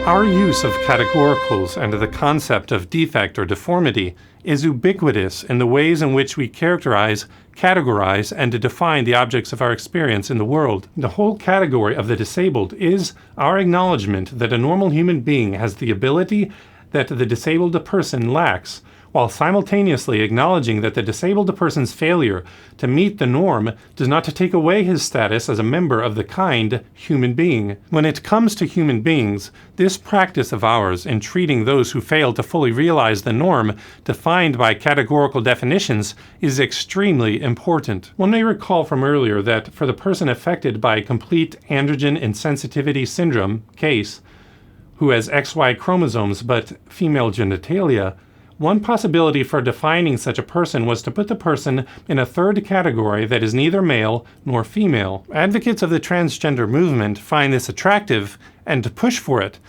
Our use of categoricals and the concept of defect or deformity is ubiquitous in the ways in which we characterize, categorize, and define the objects of our experience in the world. The whole category of the disabled is our acknowledgement that a normal human being has the ability that the disabled person lacks, while simultaneously acknowledging that the disabled person's failure to meet the norm does not take away his status as a member of the kind human being. When it comes to human beings, this practice of ours in treating those who fail to fully realize the norm defined by categorical definitions is extremely important. One may recall from earlier that for the person affected by complete androgen insensitivity syndrome case, who has XY chromosomes but female genitalia, one possibility for defining such a person was to put the person in a third category that is neither male nor female. Advocates of the transgender movement find this attractive and push for it,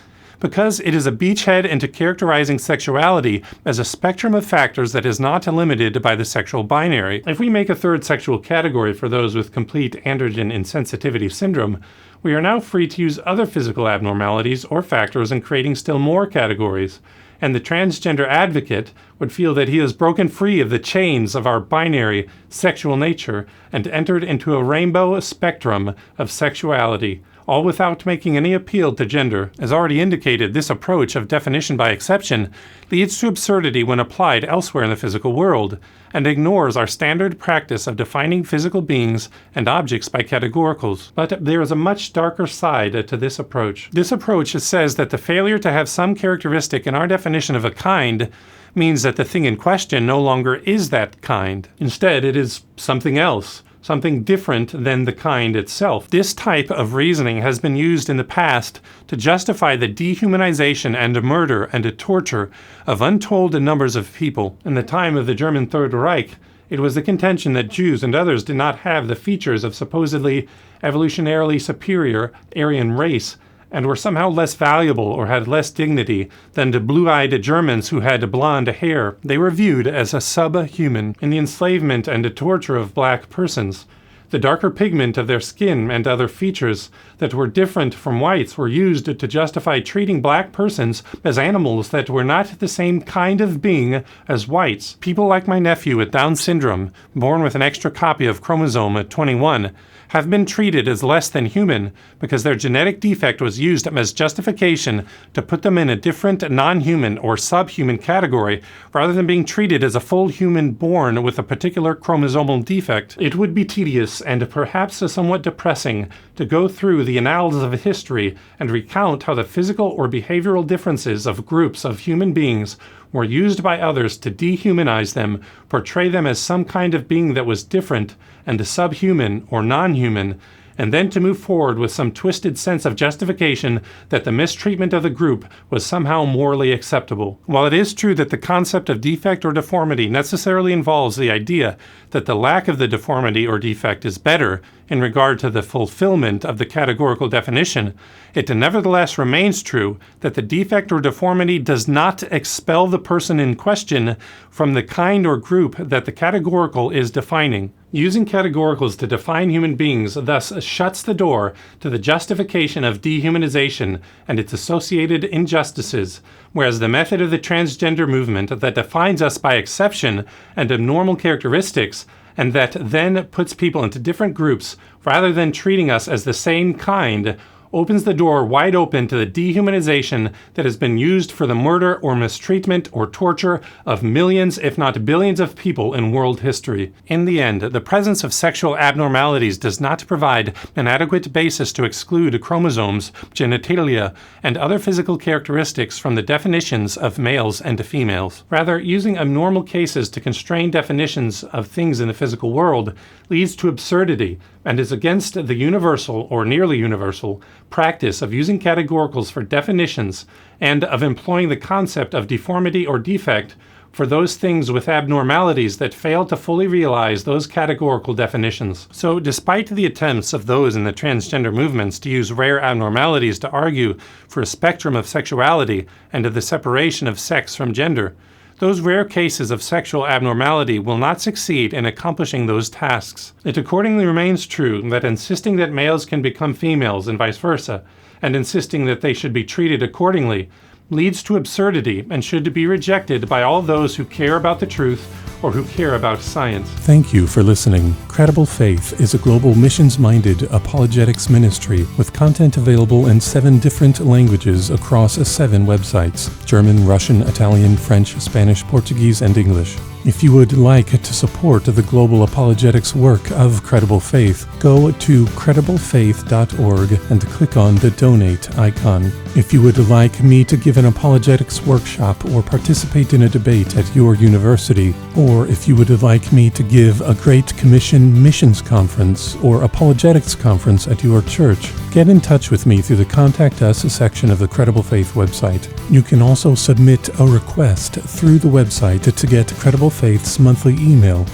because it is a beachhead into characterizing sexuality as a spectrum of factors that is not limited by the sexual binary. If we make a third sexual category for those with complete androgen insensitivity syndrome, we are now free to use other physical abnormalities or factors in creating still more categories. And the transgender advocate would feel that he has broken free of the chains of our binary sexual nature and entered into a rainbow spectrum of sexuality, all without making any appeal to gender. As already indicated, this approach of definition by exception leads to absurdity when applied elsewhere in the physical world, and ignores our standard practice of defining physical beings and objects by categoricals. But there is a much darker side to this approach. This approach says that the failure to have some characteristic in our definition of a kind means that the thing in question no longer is that kind. Instead, it is something else, something different than the kind itself. This type of reasoning has been used in the past to justify the dehumanization and murder and torture of untold numbers of people. In the time of the German Third Reich, it was the contention that Jews and others did not have the features of supposedly evolutionarily superior Aryan race, and were somehow less valuable or had less dignity than the blue-eyed Germans who had blonde hair. They were viewed as a subhuman. In the enslavement and the torture of black persons, the darker pigment of their skin and other features that were different from whites were used to justify treating black persons as animals that were not the same kind of being as whites. People like my nephew with Down syndrome, born with an extra copy of chromosome 21, have been treated as less than human because their genetic defect was used as justification to put them in a different non-human or subhuman category rather than being treated as a full human born with a particular chromosomal defect. It would be tedious and perhaps somewhat depressing to go through the annals of history and recount how the physical or behavioral differences of groups of human beings were used by others to dehumanize them, portray them as some kind of being that was different and subhuman or non-human, and then to move forward with some twisted sense of justification that the mistreatment of the group was somehow morally acceptable. While it is true that the concept of defect or deformity necessarily involves the idea that the lack of the deformity or defect is better in regard to the fulfillment of the categorical definition, it nevertheless remains true that the defect or deformity does not expel the person in question from the kind or group that the categorical is defining. Using categoricals to define human beings thus shuts the door to the justification of dehumanization and its associated injustices, whereas the method of the transgender movement that defines us by exception and abnormal characteristics, and that then puts people into different groups rather than treating us as the same kind, opens the door wide open to the dehumanization that has been used for the murder or mistreatment or torture of millions, if not billions, of people in world history. In the end, the presence of sexual abnormalities does not provide an adequate basis to exclude chromosomes, genitalia, and other physical characteristics from the definitions of males and females. Rather, using abnormal cases to constrain definitions of things in the physical world leads to absurdity and is against the universal, or nearly universal, practice of using categoricals for definitions and of employing the concept of deformity or defect for those things with abnormalities that fail to fully realize those categorical definitions. So, despite the attempts of those in the transgender movements to use rare abnormalities to argue for a spectrum of sexuality and of the separation of sex from gender, those rare cases of sexual abnormality will not succeed in accomplishing those tasks. It accordingly remains true that insisting that males can become females and vice versa, and insisting that they should be treated accordingly, leads to absurdity and should be rejected by all those who care about the truth or who care about science. Thank you for listening. Credible Faith is a global missions-minded apologetics ministry with content available in 7 different languages across 7 websites: German, Russian, Italian, French, Spanish, Portuguese, and English. If you would like to support the global apologetics work of Credible Faith, go to crediblefaith.org and click on the donate icon. If you would like me to give an apologetics workshop or participate in a debate at your university, or if you would like me to give a Great Commission missions conference or apologetics conference at your church, get in touch with me through the Contact Us section of the Credible Faith website. You can also submit a request through the website to get Credible Faith's monthly email.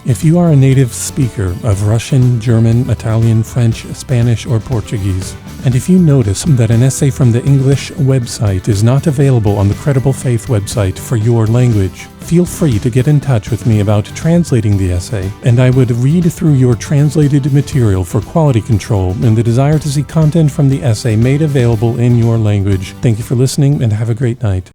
If you are a native speaker of Russian, German, Italian, French, Spanish, or Portuguese, and if you notice that an essay from the English website is not available on the Credible Faith website for your language, feel free to get in touch with me about translating the essay, and I would read through your translated material for quality control and the desire to see content from the essay made available in your language. Thank you for listening, and have a great night.